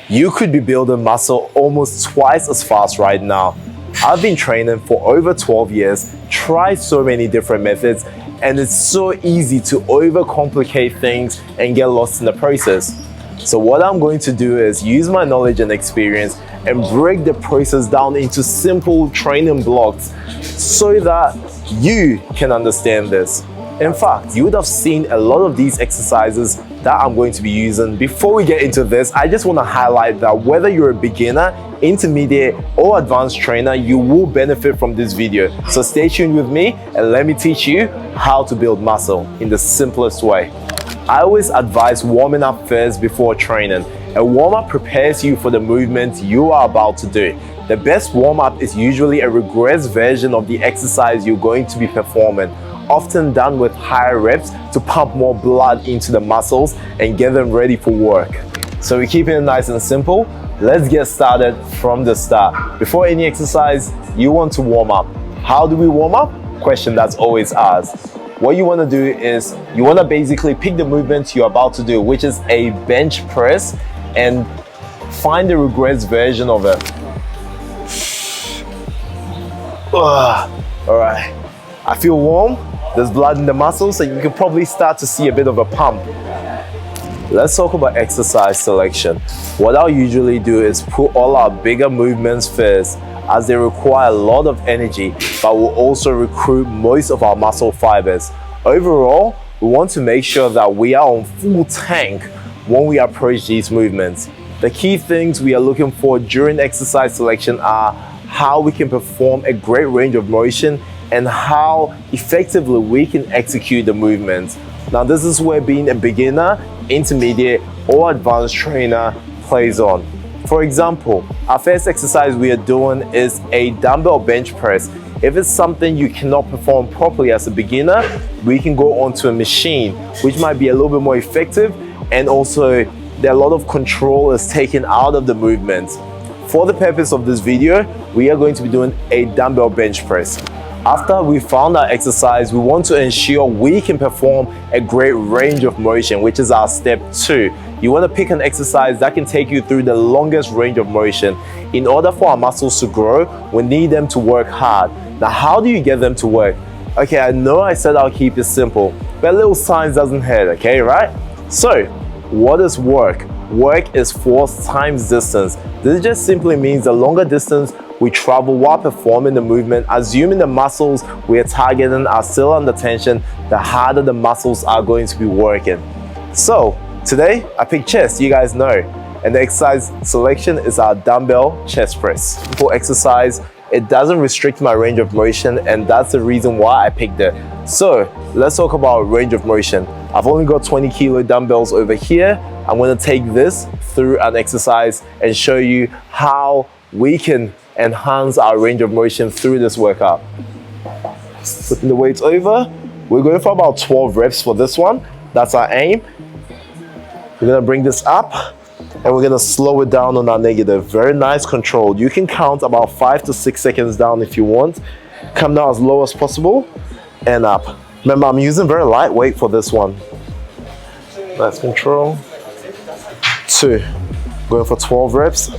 You could be building muscle almost twice as fast right now. I've been training for over 12 years, tried so many different methods, and it's so easy to overcomplicate things and get lost in the process. So what I'm going to do is use my knowledge and experience and break the process down into simple training blocks so that you can understand this. In fact, you would have seen a lot of these exercises that I'm going to be using. Before we get into this, I just want to highlight that whether you're a beginner, intermediate, or advanced trainer, you will benefit from this video. So stay tuned with me and let me teach you how to build muscle in the simplest way. I always advise warming up first before training. A warm-up prepares you for the movement you are about to do. The best warm-up is usually a regressed version of the exercise you're going to be performing, often done with higher reps to pump more blood into the muscles and get them ready for work. So we're keeping it nice and simple. Let's get started from the start. Before any exercise, you want to warm up. How do we warm up? Question that's always asked. What you want to do is you want to basically pick the movement you're about to do, which is a bench press, and find the regressed version of it. All right, I feel warm. There's blood in the muscles, so you can probably start to see a bit of a pump. Let's talk about exercise selection. What I'll usually do is put all our bigger movements first, as they require a lot of energy, but will also recruit most of our muscle fibers. Overall, we want to make sure that we are on full tank when we approach these movements. The key things we are looking for during exercise selection are how we can perform a great range of motion and how effectively we can execute the movements. Now, this is where being a beginner, intermediate, or advanced trainer plays on. For example, our first exercise we are doing is a dumbbell bench press. If it's something you cannot perform properly as a beginner, we can go onto a machine, which might be a little bit more effective, and also a lot of control is taken out of the movement. For the purpose of this video, we are going to be doing a dumbbell bench press. After we found our exercise, we want to ensure we can perform a great range of motion, which is our step 2. You want to pick an exercise that can take you through the longest range of motion. In order for our muscles to grow, we need them to work hard. Now, how do you get them to work? Okay, I know I said I'll keep it simple, but a little science doesn't hurt, okay, right? So, what is work? Work is force times distance. This just simply means the longer distance we travel while performing the movement, assuming the muscles we are targeting are still under tension, the harder the muscles are going to be working. So today I picked chest, you guys know, and the exercise selection is our dumbbell chest press. For exercise, it doesn't restrict my range of motion, and that's the reason why I picked it. So let's talk about range of motion. I've only got 20 kilo dumbbells over here. I'm going to take this through an exercise and show you how we can enhance our range of motion through this workout. Putting the weights over, we're going for about 12 reps for this one. That's our aim. We're going to bring this up and we're going to slow it down on our negative. Very nice, controlled. You can count about 5 to 6 seconds down if you want. Come down as low as possible and up. Remember, I'm using very lightweight for this one. Nice control. 2. Going for 12 reps.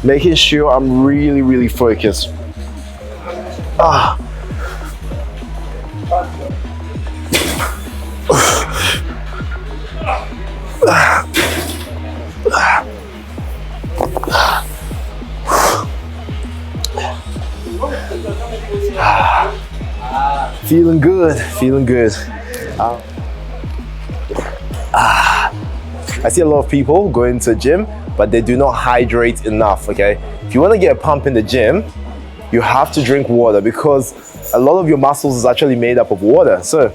Making sure I'm really focused. Feeling good, feeling good. I see a lot of people going to the gym, but they do not hydrate enough, okay? If you want to get a pump in the gym, you have to drink water because a lot of your muscles is actually made up of water. So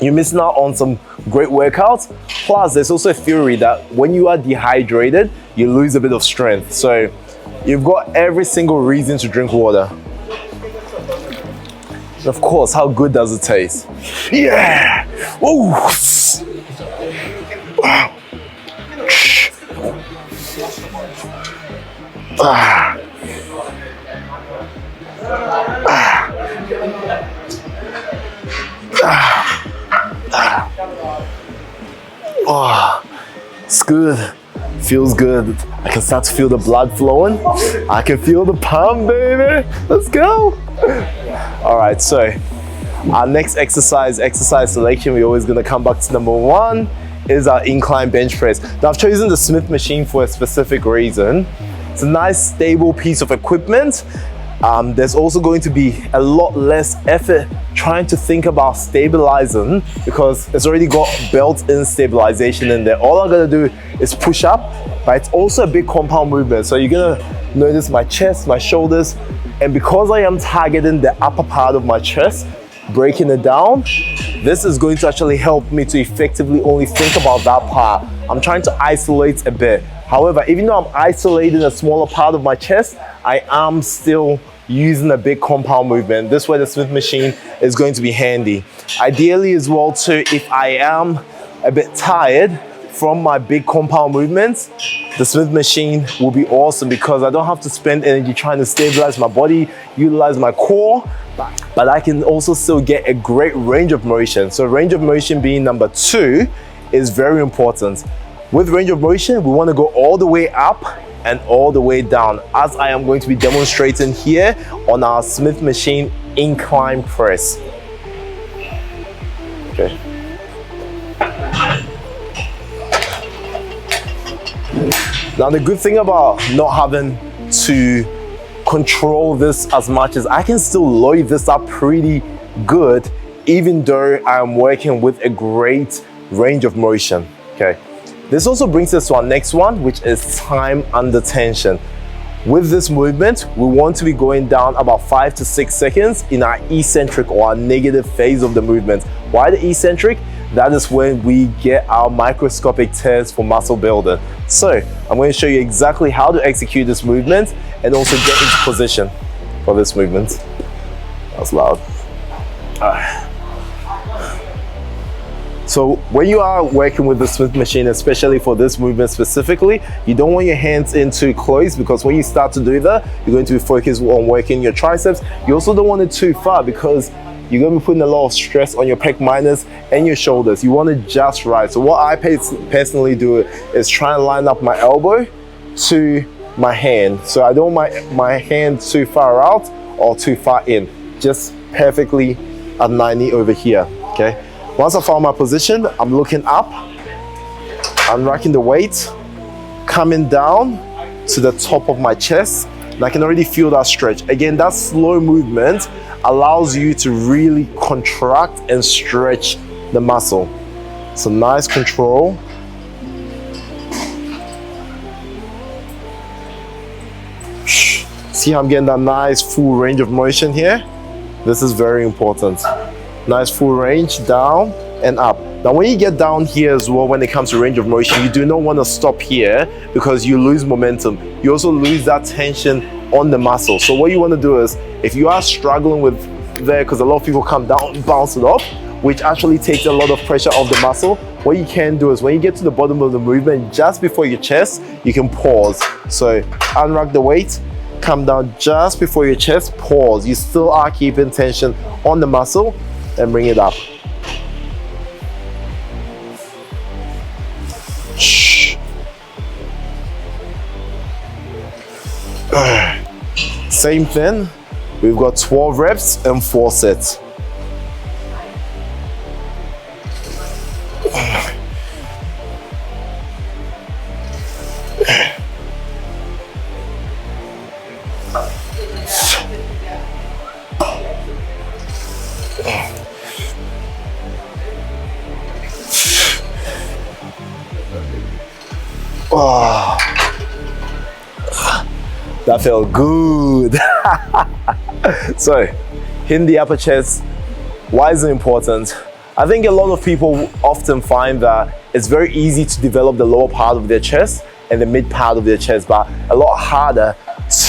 you're missing out on some great workouts. Plus, there's also a theory that when you are dehydrated, you lose a bit of strength. So you've got every single reason to drink water. And of course, how good does it taste? Yeah! Ooh! Wow! Oh, it's good. Feels good. I can start to feel the blood flowing. I can feel the pump, baby. Let's go. All right, so our next exercise selection, we're always gonna come back to number one, is our incline bench press. Now I've chosen the Smith machine for a specific reason. It's a nice stable piece of equipment. There's also going to be a lot less effort trying to think about stabilizing because it's already got built-in stabilization in there. All I'm gonna do is push up, but it's also a big compound movement. So you're gonna notice my chest, my shoulders, and because I am targeting the upper part of my chest, breaking it down, this is going to actually help me to effectively only think about that part. I'm trying to isolate a bit. However, even though I'm isolating a smaller part of my chest, I am still using a big compound movement. This way the Smith machine is going to be handy. Ideally as well too, if I am a bit tired from my big compound movements, the Smith machine will be awesome because I don't have to spend energy trying to stabilize my body, utilize my core, but I can also still get a great range of motion. So range of motion being number two is very important. With range of motion, we want to go all the way up and all the way down, as I am going to be demonstrating here on our Smith machine incline press. Okay. Now the good thing about not having to control this as much is I can still load this up pretty good, even though I'm working with a great range of motion. Okay. This also brings us to our next one, which is time under tension. With this movement, we want to be going down about 5 to 6 seconds in our eccentric or our negative phase of the movement. Why the eccentric? That is when we get our microscopic tears for muscle building. So I'm going to show you exactly how to execute this movement and also get into position for this movement. That's loud. So when you are working with the Smith machine, especially for this movement specifically, you don't want your hands in too close because when you start to do that, you're going to be focused on working your triceps. You also don't want it too far because you're going to be putting a lot of stress on your pec minors and your shoulders. You want it just right. So what I personally do is try and line up my elbow to my hand. So I don't want my hand too far out or too far in. Just perfectly at 90 over here, okay? Once I found my position, I'm looking up, I'm racking the weight, coming down to the top of my chest, and I can already feel that stretch. Again, that slow movement allows you to really contract and stretch the muscle. So nice control. See how I'm getting that nice full range of motion here? This is very important. Nice full range, down and up. Now when you get down here as well, when it comes to range of motion, you do not want to stop here because you lose momentum. You also lose that tension on the muscle. So what you want to do is, if you are struggling with there, because a lot of people come down and bounce it off, which actually takes a lot of pressure off the muscle, what you can do is when you get to the bottom of the movement, just before your chest, you can pause. So unrack the weight, come down just before your chest, pause. You still are keeping tension on the muscle, and bring it up. Same thing, we've got 12 reps and 4 sets. Oh, that felt good. So, hitting the upper chest, why is it important? I think a lot of people often find that it's very easy to develop the lower part of their chest and the mid part of their chest, but a lot harder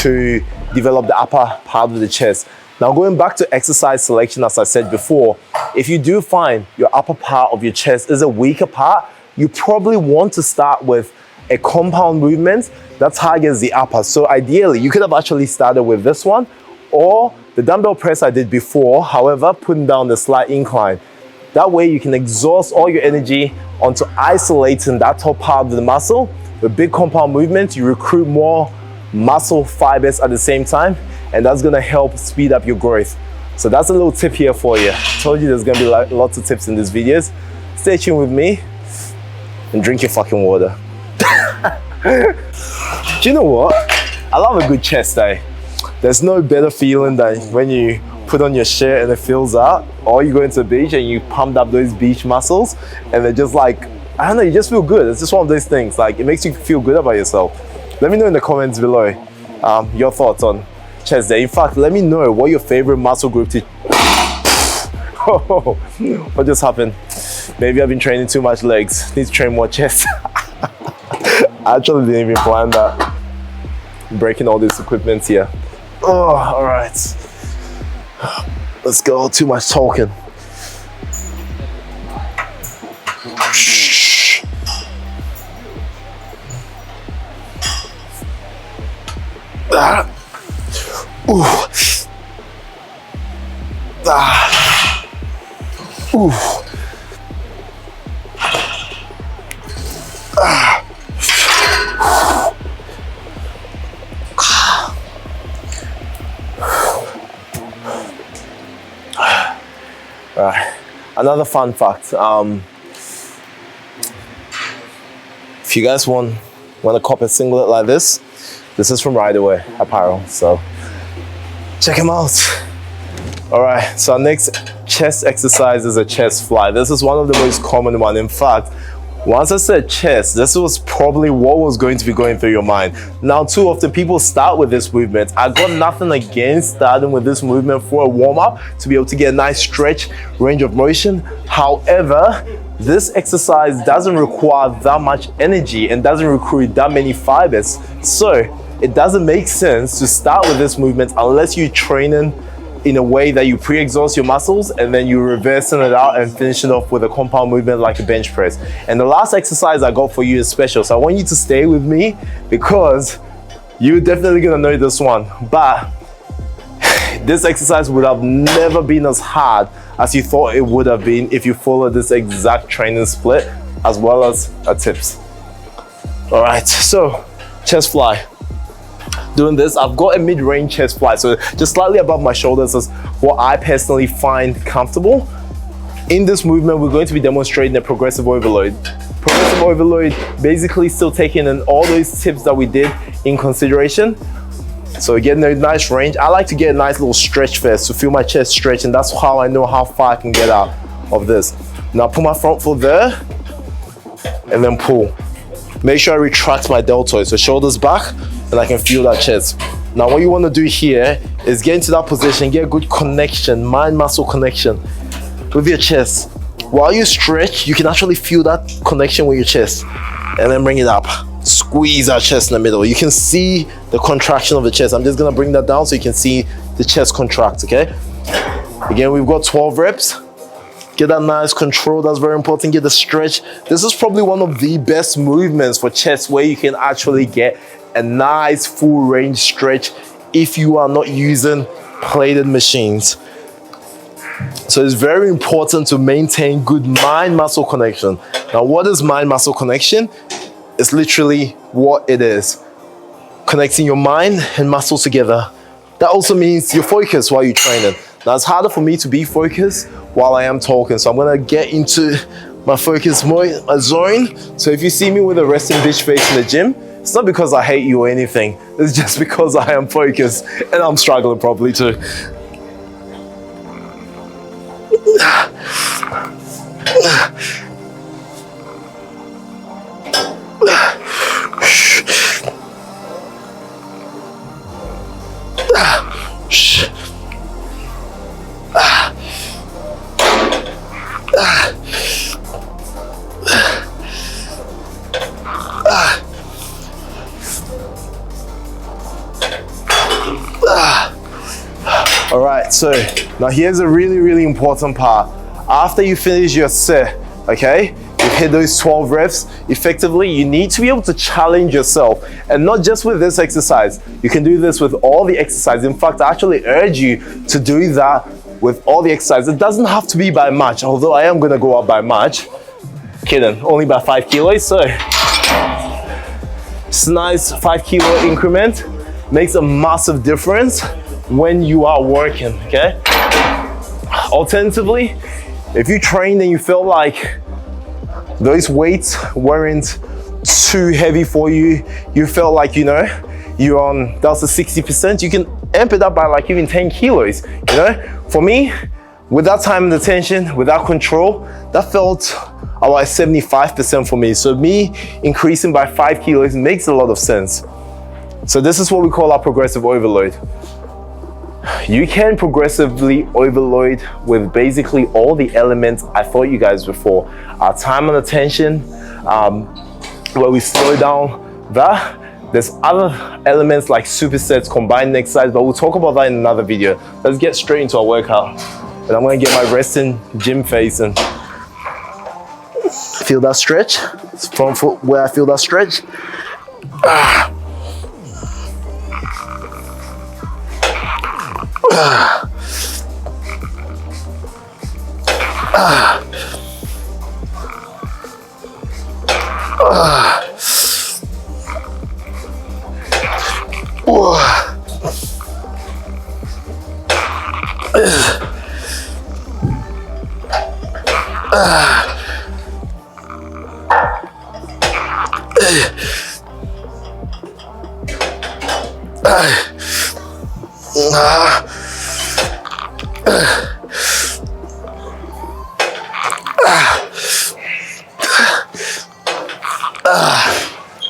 to develop the upper part of the chest. Now, going back to exercise selection, as I said before, if you do find your upper part of your chest is a weaker part, you probably want to start with a compound movement that targets the upper. So ideally, you could have actually started with this one or the dumbbell press I did before, however, putting down the slight incline. That way you can exhaust all your energy onto isolating that top part of the muscle. With big compound movements, you recruit more muscle fibers at the same time, and that's gonna help speed up your growth. So that's a little tip here for you. I told you there's gonna be lots of tips in these videos. Stay tuned with me and drink your fucking water. Do you know what? I love a good chest day. There's no better feeling than when you put on your shirt and it fills out, or you go into the beach and you pumped up those beach muscles and they're just like, I don't know, you just feel good. It's just one of those things, like it makes you feel good about yourself. Let me know in the comments below your thoughts on chest day. In fact, let me know what your favorite muscle group to... Oh, what just happened? Maybe I've been training too much legs. Need to train more chest. I actually didn't even plan that. I'm breaking all this equipment here. Oh, all right. Let's go. Too much talking. Ooh. Ooh. Another fun fact, if you guys want to cop a singlet like this is from Right Away Apparel, so check them out. All right, so our next chest exercise is a chest fly. This is one of the most common one. In fact, once I said chest, this was probably what was going to be going through your mind. Now, too often people start with this movement. I got nothing against starting with this movement for a warm-up to be able to get a nice stretch, range of motion. However, this exercise doesn't require that much energy and doesn't recruit that many fibers. So it doesn't make sense to start with this movement unless you're training in a way that you pre-exhaust your muscles and then you're reversing it out and finishing off with a compound movement like a bench press. And the last exercise I got for you is special, so I want you to stay with me because you're definitely gonna know this one. But this exercise would have never been as hard as you thought it would have been if you followed this exact training split as well as our tips. All right, so chest fly. Doing this, I've got a mid-range chest fly, so just slightly above my shoulders is what I personally find comfortable. In this movement, we're going to be demonstrating a progressive overload. Progressive overload, basically still taking in all those tips that we did in consideration. So getting a nice range. I like to get a nice little stretch first to feel my chest stretch, and that's how I know how far I can get out of this. Now put my front foot there and then pull. Make sure I retract my deltoid, so shoulders back, and I can feel that chest. Now what you want to do here is get into that position, get a good connection, mind-muscle connection with your chest. While you stretch, you can actually feel that connection with your chest, and then bring it up. Squeeze that chest in the middle. You can see the contraction of the chest. I'm just gonna bring that down so you can see the chest contract, okay? Again, we've got 12 reps. Get that nice control, that's very important. Get the stretch. This is probably one of the best movements for chest where you can actually get a nice full range stretch if you are not using plated machines. So it's very important to maintain good mind-muscle connection. Now, what is mind-muscle connection? It's literally what it is. Connecting your mind and muscle together. That also means you're focused while you're training. Now, it's harder for me to be focused while I am talking, so I'm gonna get into my focus mode, my zone. So if you see me with a resting bitch face in the gym, it's not because I hate you or anything. It's just because I am focused and I'm struggling properly too. All right, so now here's a really important part. After you finish your set, okay, you've hit those 12 reps effectively, you need to be able to challenge yourself, and not just with this exercise. You can do this with all the exercises. In fact, I actually urge you to do that with all the exercise. It doesn't have to be by much, although I am gonna go up by much. Kidding, only by 5 kilos, so it's a nice 5 kilo increment. Makes a massive difference when you are working, okay? Alternatively, if you trained and you felt like those weights weren't too heavy for you, you felt like, you know, you're on, that's the 60%, you can amp it up by like even 10 kilos, you know? For me, with that time and attention, with that control, that felt about 75% for me. So me increasing by 5 kilos makes a lot of sense. So this is what we call our progressive overload. You can progressively overload with basically all the elements I taught you guys before. Our time and attention, where we slow down that. There's other elements like supersets, combined exercise, but we'll talk about that in another video. Let's get straight into our workout. And I'm gonna get my resting gym face and feel that stretch. It's front foot where I feel that stretch.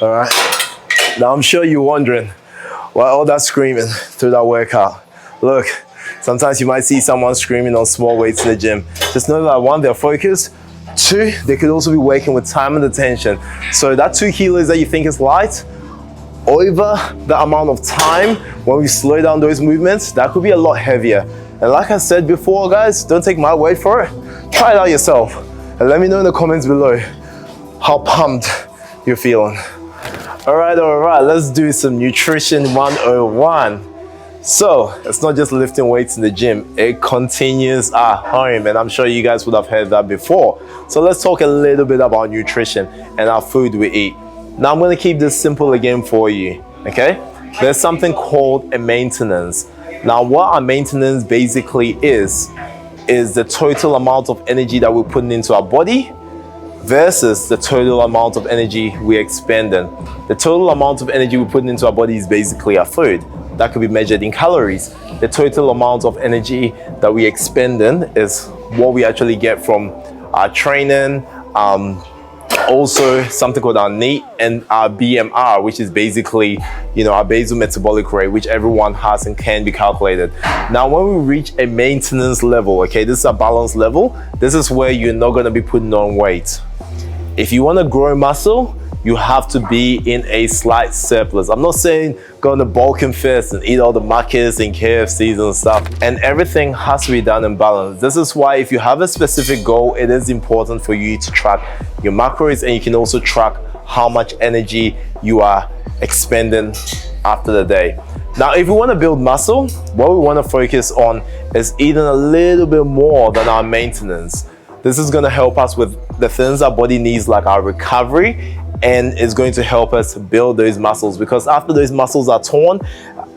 All right, now I'm sure you're wondering why all that screaming through that workout. Look, sometimes you might see someone screaming on small weights in the gym. Just know that one, they're focused. Two, they could also be working with time and attention. So that 2 kilos that you think is light, over the amount of time, when we slow down those movements, that could be a lot heavier. And like I said before, guys, don't take my word for it. Try it out yourself. And let me know in the comments below how pumped you're feeling. All right, let's do some nutrition 101. So it's not just lifting weights in the gym, it continues at home, and I'm sure you guys would have heard that before. So let's talk a little bit about nutrition and our food we eat. Now I'm going to keep this simple again for you, okay? There's something called a maintenance. Now what our maintenance basically is the total amount of energy that we're putting into our body versus the total amount of energy we're expending. The total amount of energy we're putting into our body is basically our food. That could be measured in calories. The total amount of energy that we expending is what we actually get from our training, also something called our NEAT and our BMR, which is basically, you know, our basal metabolic rate, which everyone has and can be calculated. Now, when we reach a maintenance level, okay, this is a balance level, this is where you're not going to be putting on weight. If you want to grow muscle, you have to be in a slight surplus. I'm not saying go on the bulking fest and eat all the Maccas and KFCs and stuff, and everything has to be done in balance. This is why if you have a specific goal, it is important for you to track your macros, and you can also track how much energy you are expending after the day. Now, if we want to build muscle, what we want to focus on is eating a little bit more than our maintenance. This is going to help us with the things our body needs, like our recovery, and it's going to help us build those muscles, because after those muscles are torn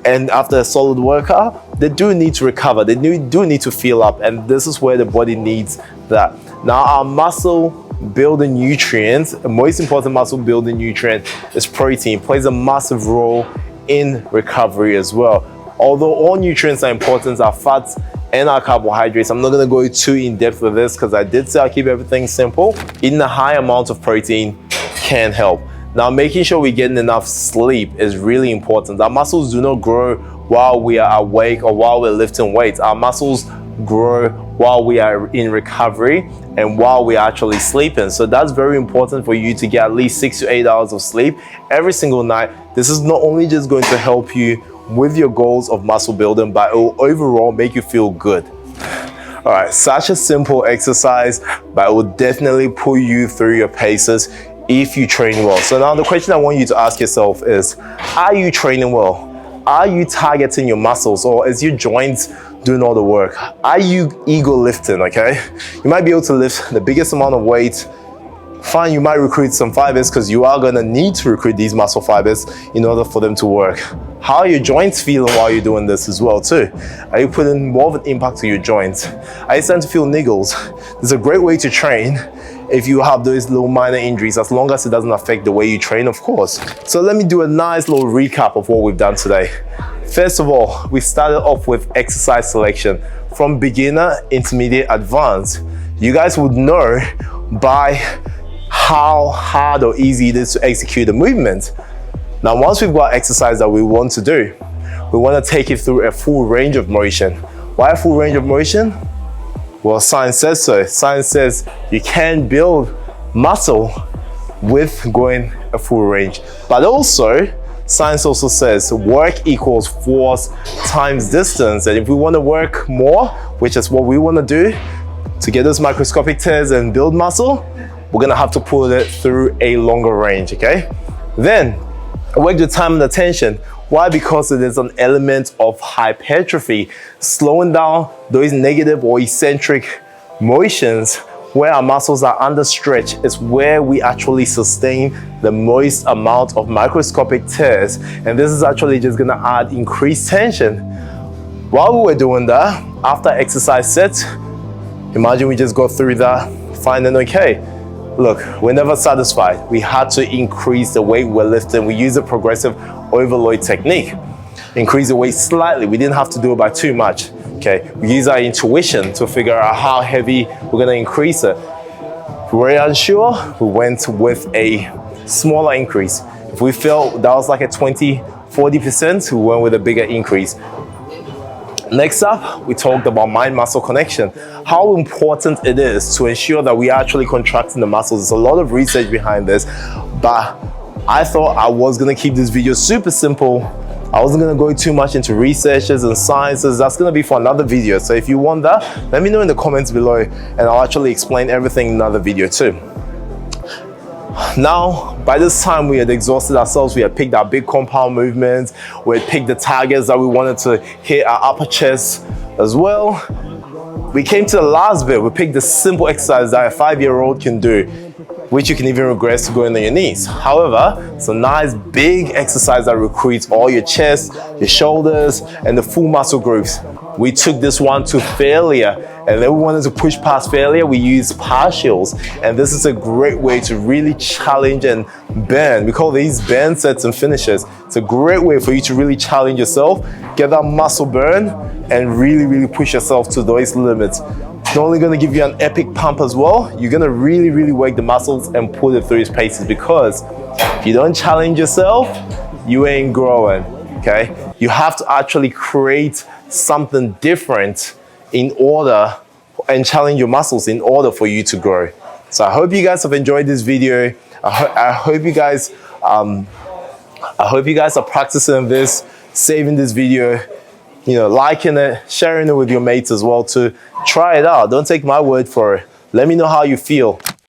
and after a solid workout, they do need to recover. They do need to fill up, and this is where the body needs that. Now, our muscle building nutrients, the most important muscle building nutrient is protein. It plays a massive role in recovery as well. Although all nutrients are important, our fats and our carbohydrates, I'm not going to go too in depth with this because I did say I'll keep everything simple. Eating a high amount of protein can help. Now, making sure we're getting enough sleep is really important. Our muscles do not grow while we are awake or while we're lifting weights. Our muscles grow while we are in recovery and while we're actually sleeping. So that's very important for you to get at least 6 to 8 hours of sleep every single night. This is not only just going to help you with your goals of muscle building, but it will overall make you feel good. All right, such a simple exercise, but it will definitely pull you through your paces if you train well. So now the question I want you to ask yourself is, are you training well? Are you targeting your muscles, or is your joints doing all the work. Are you ego lifting, okay? You might be able to lift the biggest amount of weight. Fine, you might recruit some fibers because you are gonna need to recruit these muscle fibers in order for them to work. How are your joints feeling while you're doing this as well too? Are you putting more of an impact to your joints? Are you starting to feel niggles? This is a great way to train if you have those little minor injuries, as long as it doesn't affect the way you train, of course. So let me do a nice little recap of what we've done today. First of all, we started off with exercise selection from beginner, intermediate, advanced. You guys would know by how hard or easy it is to execute a movement. Now, once we've got exercise that we want to do, we want to take it through a full range of motion. Why a full range of motion? Well, science says so. Science says you can build muscle with going a full range. But also, science also says work equals force times distance. And if we want to work more, which is what we want to do to get those microscopic tears and build muscle, we're gonna have to pull it through a longer range, okay? Then, work the time and attention. Why? Because it is an element of hypertrophy, slowing down those negative or eccentric motions where our muscles are under stretch is where we actually sustain the most amount of microscopic tears. And this is actually just gonna add increased tension. While we were doing that, after exercise sets, imagine we just go through that, fine and okay. Look, we're never satisfied. We had to increase the weight we're lifting. We use a progressive overload technique. Increase the weight slightly. We didn't have to do it by too much, okay? We use our intuition to figure out how heavy we're gonna increase it. If we were unsure, we went with a smaller increase. If we felt that was like a 20–40%, we went with a bigger increase. Next up, we talked about mind-muscle connection, how important it is to ensure that we are actually contracting the muscles. There's a lot of research behind this, but I thought I was gonna keep this video super simple. I wasn't gonna go too much into researches and sciences. That's gonna be for another video. So if you want that, let me know in the comments below and I'll actually explain everything in another video too. Now, by this time we had exhausted ourselves. We had picked our big compound movements. We had picked the targets that we wanted to hit our upper chest as well. We came to the last bit. We picked the simple exercise that a 5-year-old can do, which you can even regress to going on your knees. However, it's a nice big exercise that recruits all your chest, your shoulders, and the full muscle groups. We took this one to failure, and then we wanted to push past failure. We used partials, and this is a great way to really challenge and bend. We call these bend sets and finishes. It's a great way for you to really challenge yourself, get that muscle burn, and really push yourself to those limits. It's not only gonna give you an epic pump as well, you're gonna really work the muscles and pull it through its paces, because if you don't challenge yourself, you ain't growing, okay? You have to actually create something different in order and challenge your muscles in order for you to grow. So I hope you guys have enjoyed this video. I hope you guys are practicing this, saving this video, you know, liking it, sharing it with your mates as well too. Try it out. Don't take my word for it. Let me know how you feel.